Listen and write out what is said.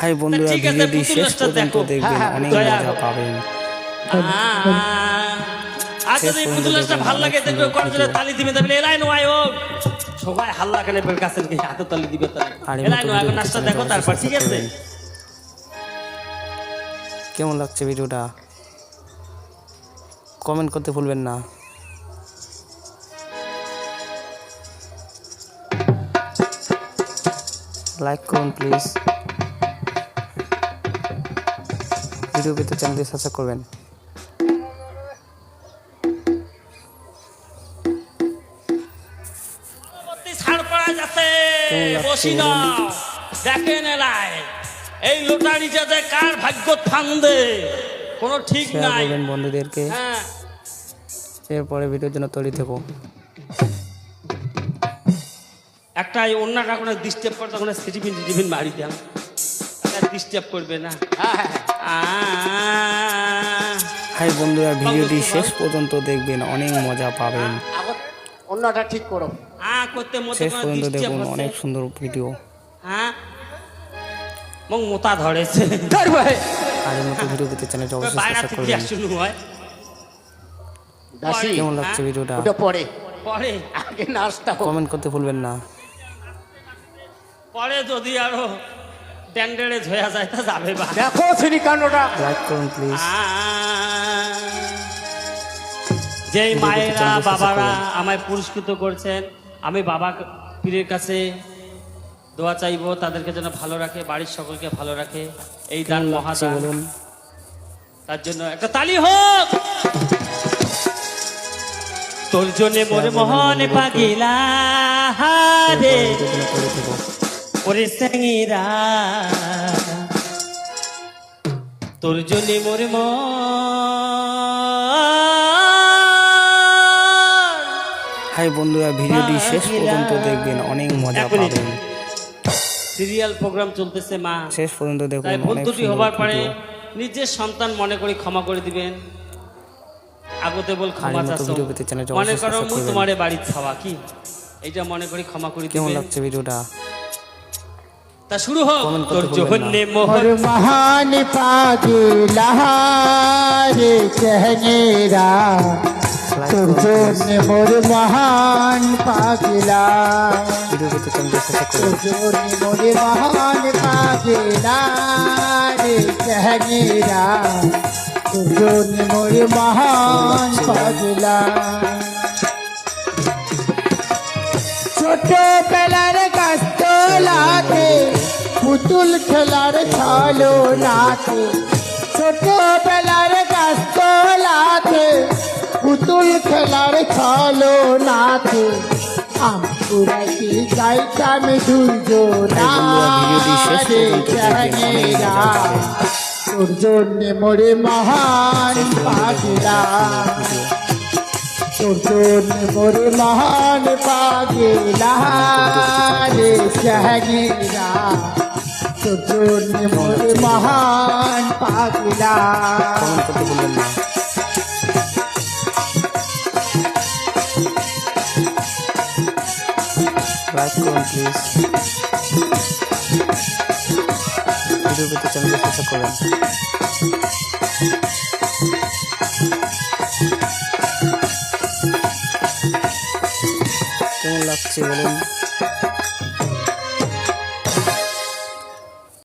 High বন্ধুরা, ভিডিওটি শেষ পর্যন্ত দেখবেন, অনেক মজা পাবেন। আচ্ছা এই পুতুলটা ভালো লাগে দেখবে, কোন জোরে তালি দিবে তবে এলাই নয় ও সবাই হাল্লা করে কাছের কে হাতে তালি দিবে তাহলে এলাই নয়। এখন নাচটা দেখো তারপর, ঠিক আছে? কেমন লাগছে ভিডিওটা কমেন্ট করতে ভুলবেন না। লাইক করুন প্লিজ। ভিডিও পেতে চ্যানেলটি সাবস্ক্রাইব করবেন। দেখেন এলাই এই লোটারি যাতে কার ভাগ্য ফান্দে কোনো ঠিক নাই। বন্ধুদেরকে এরপরে ভিডিওর জন্য তৈরি থেকো। একটা অন্যটা কোনো ডিস্টার্ব করতে কোনো সিটিফিন মারি দিলাম, ডিস্টার্ব করবে না। হাই বন্ধুরা, ভিডিওটি শেষ পর্যন্ত দেখবেন, অনেক মজা পাবেন। অন্যটা ঠিক করো করতে শেষ পর্যন্ত দেখুন, অনেক সুন্দর ভিডিও। মোতা ধরেছে আর মতো ভিডিও পেতে চ্যানেলটি অবশ্যই সাবস্ক্রাইব করবেন। কেমন লাগছে ভিডিওটা পরে পরে আগে নাচটা কমেন্ট করতে ভুলবেন না। পরে যদি আরো ড্যান্ডেড়ে হয়ে যায় তা যাবে। দেখো শ্রীকান্তটা লাইক করুন প্লিজ। যেই মায়েরা বাবারা আমায় পুরস্কৃত করছেন, আমি বাবা পীরের কাছে দোয়া চাইবো তাদেরকে যেন ভালো রাখে, বাড়ির সকলকে ভালো রাখে। এই দান মহাদান, বলুন তার জন্য একটা তালি হোক। তোর জন্য মোর মোহন পাগিলা রে ওরে স্যাঙিরা, তোর জন্য মোর হাই বন্ধুরা, ভিডিওটি শেষ পর্যন্ত দেখবেন, অনেক মজা পাবেন। সিরিয়াল প্রোগ্রাম চলতেছে মা, শেষ পর্যন্ত দেখুন। তাই ভুল ত্রুটি হবার পরে নিজের সন্তান মনে করে ক্ষমা করে দিবেন। আগতে বল ক্ষমা চাচ্ছো, মনে করো মু তোমারে বাড়ি খাওয়া কি এইটা মনে করি ক্ষমা করে দিবেন। কেমন লাগছে ভিডিওটা তা শুরু হোক। তোর জহন্নে মোহর মহান পাগিলা রে कहनेरा, তোর জন্য মোর মহান পাগিলা, ভিডিও পেতে চ্যানেলটি সাবস্ক্রাইব তোর করবেন। জন্য মোর মহান পাগিলা রে कहनेरा, তোর জন্য মোর মহান পাগিলা। ছোটবেলার গাছতলাতে পুতুল খেলার ছলো নাতে, ছোটবেলার গাছতলাতে পুতুল খেলার ছলো নাতে, আমপুরাইতে যাইতাম দুর্যোনা রে कहनेरा, তোর জন্য মোরে মহান পাগিলা, তোর জন্য মোর মহান পাগিলা রে कहनेरा, তোর জন্য মোর মহান পাগিলা। কমেন্ট করতে ভুলবেন না। লাইক করুন প্লিজ। ভিডিও পেতে চ্যানেলটি সাবস্ক্রাইব করবেন। কেমন লাগছে বলুন।